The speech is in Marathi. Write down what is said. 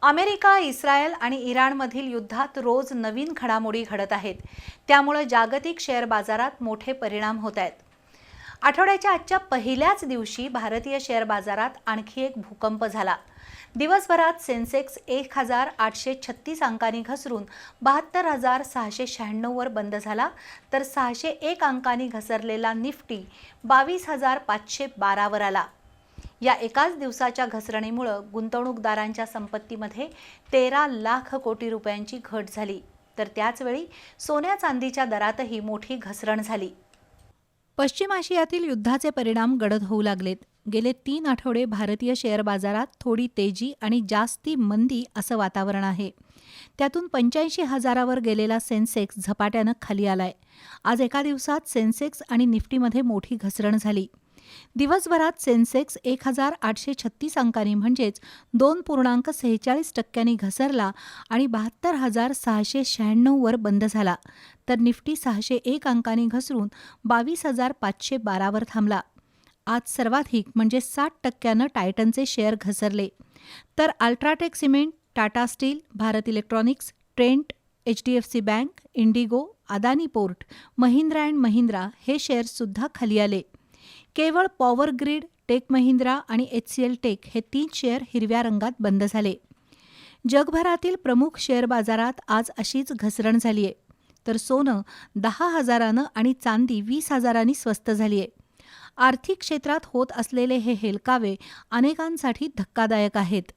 अमेरिका, इस्रायल आणि इराणमधील युद्धात रोज नवीन घडामोडी घडत आहेत. त्यामुळे जागतिक शेअर बाजारात मोठे परिणाम होत आहेत. आठवड्याच्या आजच्या पहिल्याच दिवशी भारतीय शेअर बाजारात आणखी एक भूकंप झाला. दिवसभरात सेन्सेक्स 1836 अंकांनी घसरून 72,696 वर बंद झाला, तर 601 अंकांनी घसरलेला निफ्टी 22,512 वर आला. या एकाच दिवसाच्या घसरणीमुळे गुंतवणूकदारांच्या संपत्तीमध्ये 13 लाख कोटी रुपयांची घट झाली. तर त्याचवेळी सोन्या चांदीच्या दरातही मोठी घसरण झाली. पश्चिम आशियातील युद्धाचे परिणाम गडद होऊ लागलेत. गेले 3 आठवडे भारतीय शेअर बाजारात थोडी तेजी आणि जास्ती मंदी असं वातावरण आहे. त्यातून 85,000वर गेलेला सेन्सेक्स झपाट्यानं खाली आलाय. आज एका दिवसात सेन्सेक्स आणि निफ्टीमध्ये मोठी घसरण झाली. दिवसभरात सेन्सेक्स 1836 अंकांनी म्हणजेच 2.46% घसरला आणि 72,696 वर बंद झाला, तर निफ्टी 601 अंकांनी घसरून 22,512 वर थांबला. आज सर्वाधिक म्हणजे 60% टायटनचे शेअर घसरले, तर UltraTech cement, Tata steel, Bharat electronics, Trent, HDFC bank, Indigo, Adani port, Mahindra and Mahindra हे शेअर्ससुद्धा खाली आले. केवळ पॉवर ग्रीड, टेक महिंद्रा आणि HCL टेक हे 3 शेअर हिरव्या रंगात बंद झाले. जगभरातील प्रमुख शेअर बाजारात आज अशीच घसरण झाली आहे, तर सोनं 10,000 आणि चांदी 20,000 स्वस्त झाली आहे. आर्थिक क्षेत्रात होत असलेले हे हेलकावे अनेकांसाठी धक्कादायक आहेत.